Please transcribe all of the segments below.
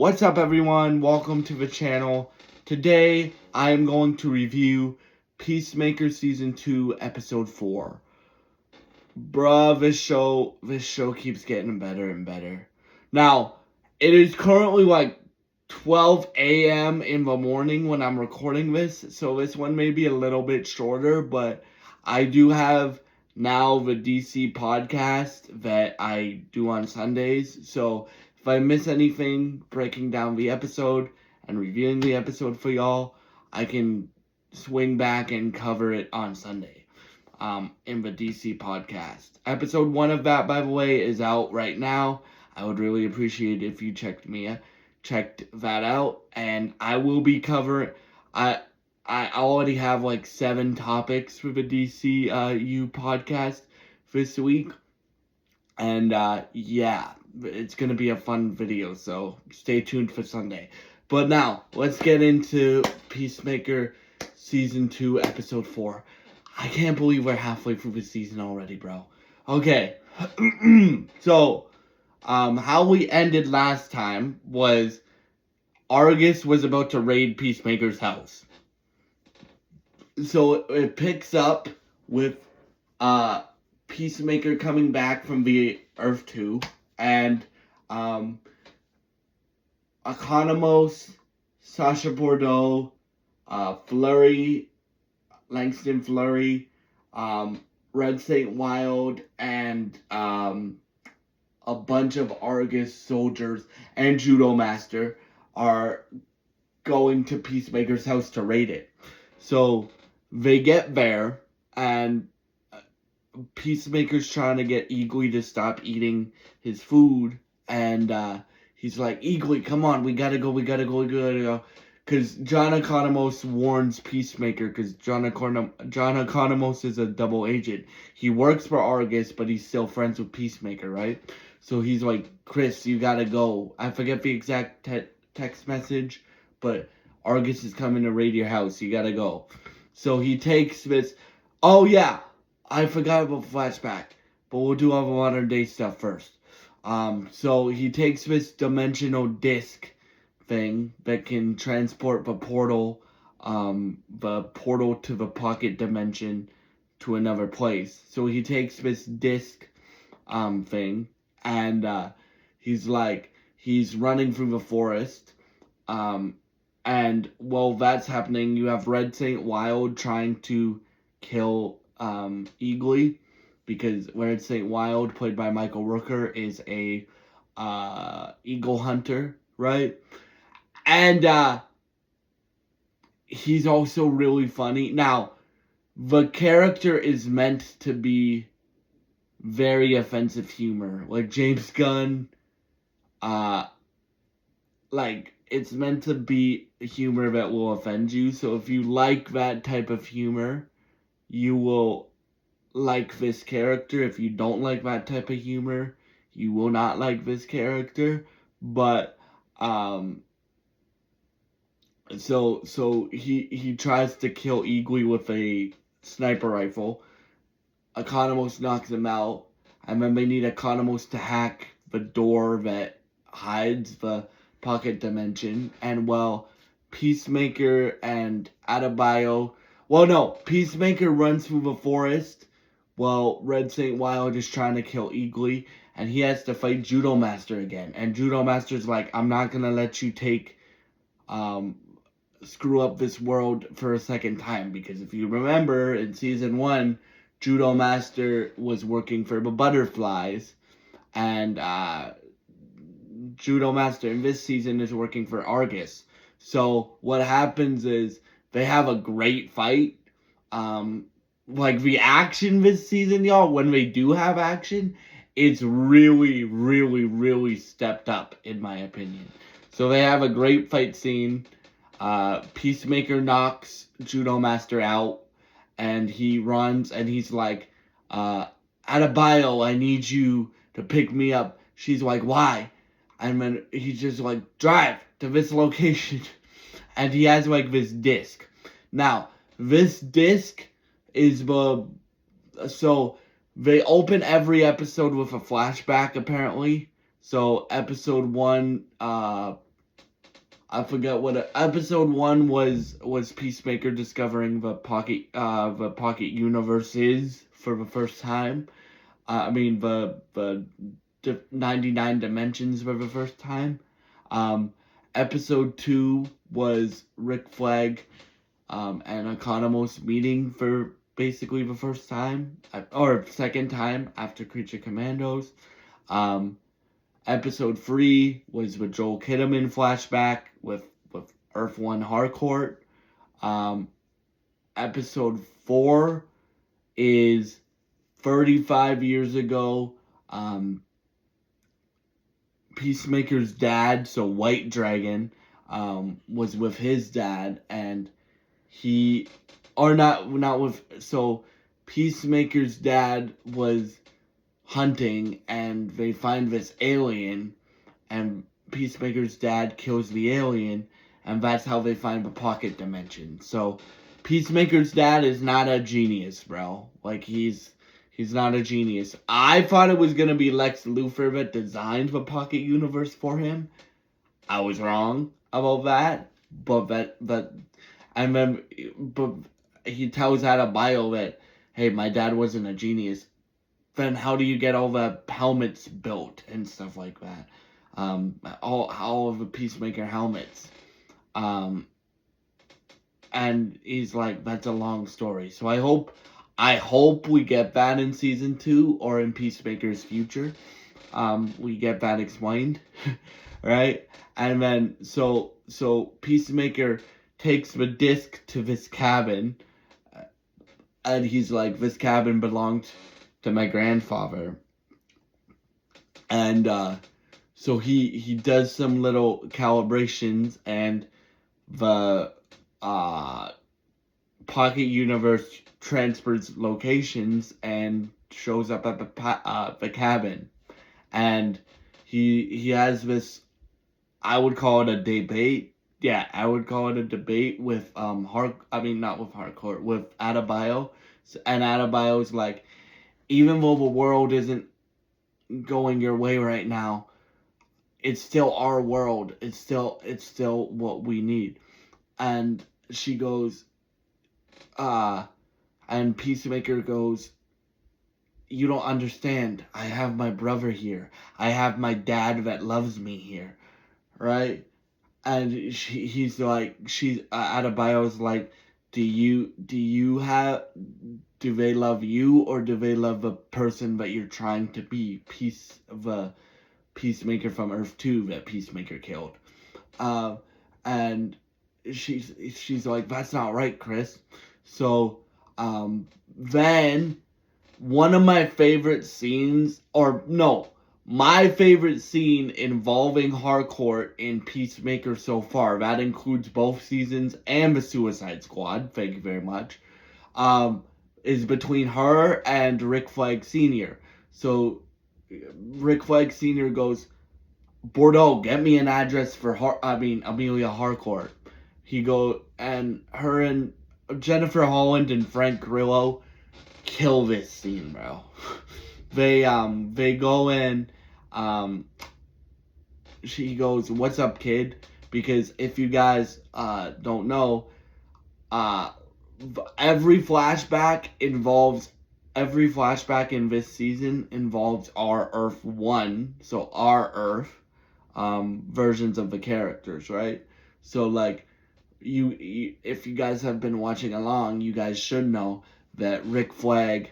What's up, everyone? Welcome to the channel. Today, I am going to review Peacemaker Season 2, Episode 4. Bruh, this show keeps getting better and better. Now, it is currently like 12 a.m. in the morning when I'm recording this, so this one may be a little bit shorter, but I do have now the DC podcast that I do on Sundays, so if I miss anything breaking down the episode and reviewing the episode for y'all, I can swing back and cover it on Sunday in the DC podcast. Episode 1 of that, by the way, is out right now. I would really appreciate it if you checked that out, and I will be covering. I already have like 7 topics for the DCU podcast this week, and yeah, it's gonna be a fun video. So stay tuned for Sunday. But now let's get into Peacemaker Season 2, Episode 4. I can't believe we're halfway through the season already, bro. Okay, so how we ended last time was Argus was about to raid Peacemaker's house. So it picks up with Peacemaker coming back from the Earth 2, and Economos, Sasha Bordeaux, Langston Flurry, Red Saint Wild, and a bunch of Argus soldiers and Judo Master are going to Peacemaker's house to raid it. So they get there, and Peacemaker's trying to get Eagly to stop eating his food, and he's like, Eagly, come on, we gotta go. Because John Economos warns Peacemaker, because John Economos is a double agent. He works for Argus, but he's still friends with Peacemaker, right? So he's like, Chris, you gotta go. I forget the exact text message, but Argus is coming to raid your house. You gotta go. So he takes this. Oh yeah, I forgot about flashback, but we'll do all the modern day stuff first. So he takes this dimensional disc thing that can transport the portal to the pocket dimension to another place. So he takes this disc thing, and he's running through the forest. And while that's happening, you have Red Saint Wild trying to kill Eagly, because Red Saint Wild, played by Michael Rooker, is a eagle hunter, right? And he's also really funny. Now, the character is meant to be very offensive humor, like James Gunn. It's meant to be humor that will offend you. So if you like that type of humor, you will like this character. If you don't like that type of humor, you will not like this character. But so he tries to kill Eagly with a sniper rifle. Economos knocks him out, and then they need Economos to hack the door that hides the pocket dimension. And Peacemaker and Adebayo, Peacemaker runs through the forest while Red Saint Wild is trying to kill Eagly, and he has to fight Judo Master again. And Judo Master's like, I'm not gonna let you screw up this world for a second time, because if you remember in season 1, Judo Master was working for the Butterflies, and Judo Master in this season is working for Argus. So what happens is they have a great fight. The action this season, y'all, when they do have action, it's really, really, really stepped up, in my opinion. So they have a great fight scene. Peacemaker knocks Judo Master out, and he runs, and he's like, Adebayo, I need you to pick me up. She's like, why? And then he's just like, drive to this location. And he has like this disc. Now, this disc is so they open every episode with a flashback, apparently. So episode 1, I forget what episode 1 was Peacemaker discovering the pocket universes for the first time. I mean the 99 dimensions for the first time. Um, episode 2 was Rick Flag and Economos meeting for basically the first time or second time after Creature Commandos. Um, episode 3 was with Joel Kinnaman flashback with Earth One Harcourt. Um, episode 4 is 35 years ago. Peacemaker's dad, so White Dragon, was with his dad, and he, or not with, so Peacemaker's dad was hunting, and they find this alien, and Peacemaker's dad kills the alien, and that's how they find the pocket dimension. So Peacemaker's dad is not a genius, bro. Like, he's not a genius. I thought it was gonna be Lex Luthor that designed the pocket universe for him. I was wrong about that, but and then but he tells out of bio that, hey, my dad wasn't a genius. Then how do you get all the helmets built and stuff like that? All of the Peacemaker helmets. And he's like, that's a long story. So I hope we get that in season 2 or in Peacemaker's future. We get that explained, right? And then so Peacemaker takes the disc to this cabin, and he's like, this cabin belonged to my grandfather, and so he does some little calibrations, and the pocket universe transfers locations and shows up at the cabin, and he has this, I would call it a debate. Yeah, I would call it a debate with not with Harcourt, with Adebayo. And Adebayo's like, even though the world isn't going your way right now, it's still our world. It's still what we need. And she goes, and Peacemaker goes, you don't understand. I have my brother here. I have my dad that loves me here, right? And he's like, Adebayo's like, do they love you, or do they love the person that you're trying to be? The Peacemaker from Earth 2 that Peacemaker killed. And she's like, that's not right, Chris. So then one of my favorite scenes, or no, my favorite scene involving Harcourt in Peacemaker so far, that includes both seasons and the Suicide Squad, thank you very much, is between her and Rick Flag Sr. So Rick Flag Sr. goes, Bordeaux, get me an address for Amelia Harcourt. He go, and her and Jennifer Holland and Frank Grillo kill this scene, bro. They go in, she goes, what's up, kid? Because if you guys don't know, every flashback in this season involves our Earth 1, so our Earth, versions of the characters, right? So like, you if you guys have been watching along, you guys should know that Rick Flag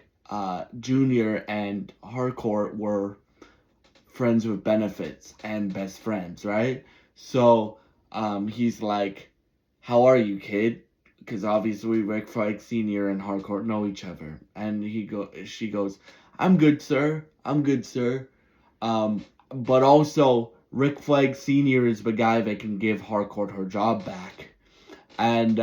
Jr. and Harcourt were friends with benefits and best friends, right? So he's like, how are you, kid? Because obviously Rick Flag Sr. and Harcourt know each other. And she goes, I'm good, sir. I'm good, sir. But also, Rick Flag Sr. is the guy that can give Harcourt her job back. And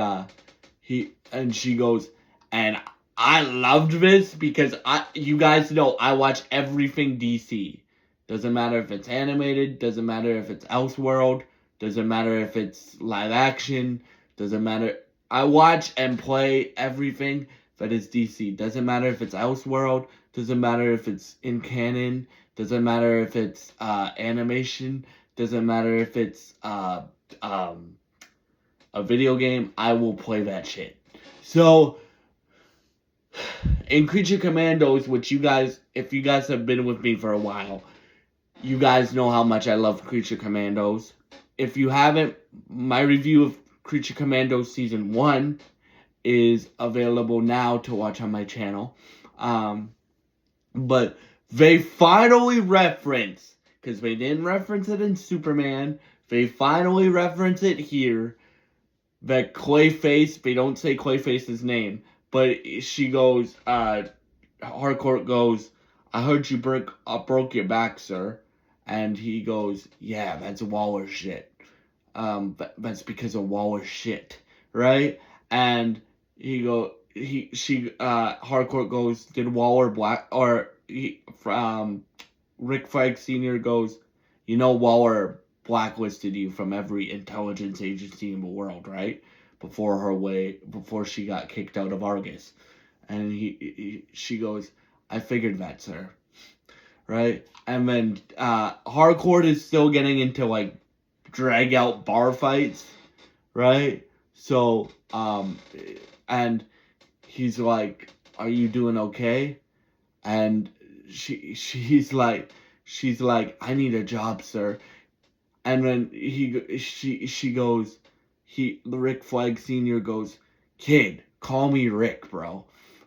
she goes, and I loved this because you guys know I watch everything DC. Doesn't matter if it's animated, doesn't matter if it's Elseworld, doesn't matter if it's live action, doesn't matter. I watch and play everything that is DC. Doesn't matter if it's Elseworld, doesn't matter if it's in canon, doesn't matter if it's animation, doesn't matter if it's a video game, I will play that shit. So, in Creature Commandos, which you guys, if you guys have been with me for a while, you guys know how much I love Creature Commandos. If you haven't, my review of Creature Commandos Season 1 is available now to watch on my channel. But they finally reference, because they didn't reference it in Superman, they finally reference it here, that Clayface, they don't say Clayface's name, but she goes, Harcourt goes, I heard you broke your back, sir. And he goes, yeah, that's Waller shit. That's because of Waller shit, right? And Harcourt goes, did Waller Rick Flag Sr. goes, you know Waller blacklisted you from every intelligence agency in the world, right? Before she got kicked out of Argus. And she goes, I figured that, sir. Right? And then Harcourt is still getting into like drag out bar fights, right? So and he's like, are you doing okay? And she's like, I need a job, sir. And then she goes, Rick Flag Sr. goes, kid, call me Rick, bro.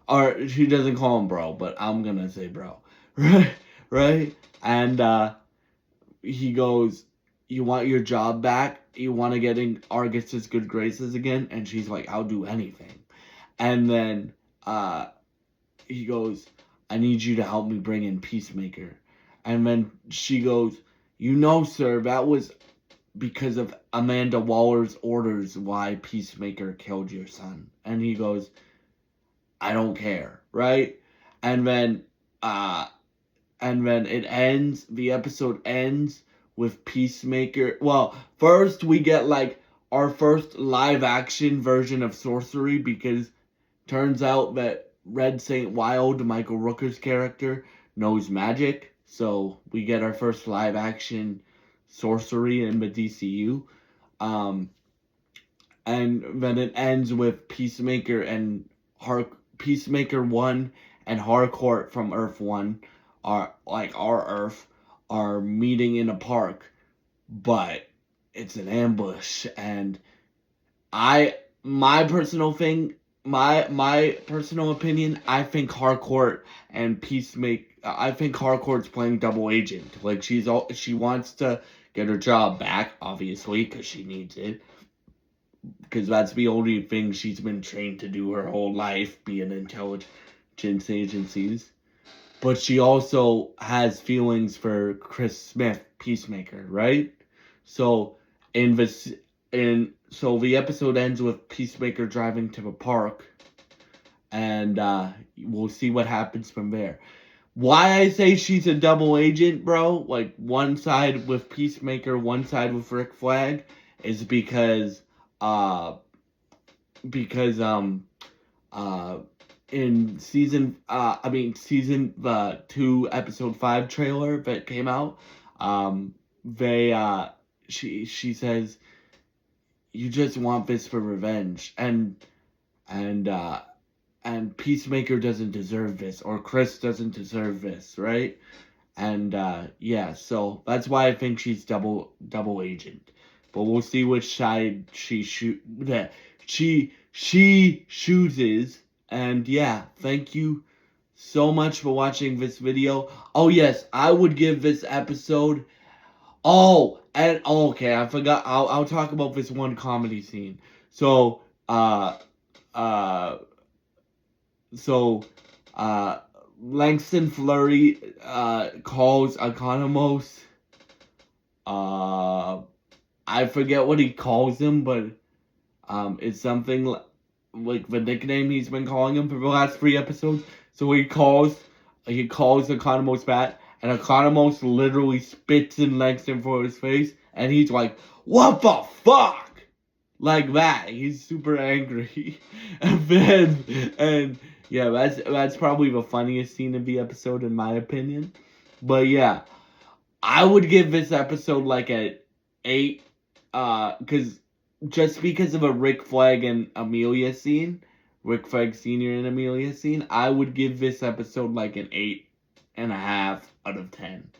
Or she doesn't call him bro, but I'm gonna say bro. Right? And he goes, you want your job back? You want to get in Argus's good graces again? And she's like, I'll do anything. And then he goes, I need you to help me bring in Peacemaker. And then she goes, you know, sir, that was because of Amanda Waller's orders why Peacemaker killed your son. And he goes, I don't care, right? And then the episode ends with Peacemaker. Well, first we get like our first live action version of sorcery, because turns out that Red St. Wild, Michael Rooker's character, knows magic. So we get our first live action sorcery in the DCU. And then it ends with Peacemaker and Peacemaker 1 and Harcourt from Earth 1, are like our Earth, are meeting in a park, but it's an ambush. And my personal opinion, I think Harcourt and Peacemaker, I think Harcourt's playing double agent. Like she wants to get her job back, obviously, because she needs it. Because that's the only thing she's been trained to do her whole life, be in intelligence agencies. But she also has feelings for Chris Smith, Peacemaker, right? So the episode ends with Peacemaker driving to the park, and we'll see what happens from there. Why I say she's a double agent, bro, like one side with Peacemaker, one side with Rick Flag, is because in season 2 episode 5 trailer that came out, she says, you just want this for revenge, and Peacemaker doesn't deserve this, or Chris doesn't deserve this, right? And yeah, so that's why I think she's double agent. But we'll see which side she chooses. And yeah, thank you so much for watching this video. Oh yes, I would give this episode. Okay, I forgot. I'll talk about this one comedy scene. So Langston Flurry calls Economos. I forget what he calls him, but it's something like the nickname he's been calling him for the last 3 episodes. So he calls Economos back, and Economos literally spits in Langston Flurry's face, and he's like, "What the fuck?" Like that. He's super angry. and yeah, that's probably the funniest scene of the episode in my opinion. But yeah, I would give this episode like an 8 because just because of a Rick Flag and Amelia scene, Rick Flag Sr. and Amelia scene, I would give this episode like an 8.5 out of 10.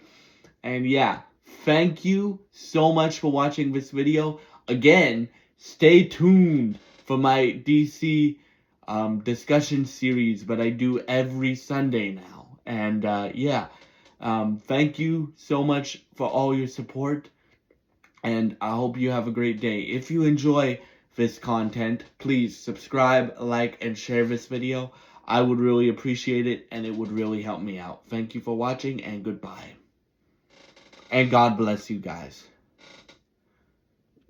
And yeah, thank you so much for watching this video. Again, stay tuned for my DC discussion series, but I do every Sunday now. And yeah, thank you so much for all your support. And I hope you have a great day. If you enjoy this content, please subscribe, like, and share this video. I would really appreciate it, and it would really help me out. Thank you for watching, and goodbye. And God bless you guys.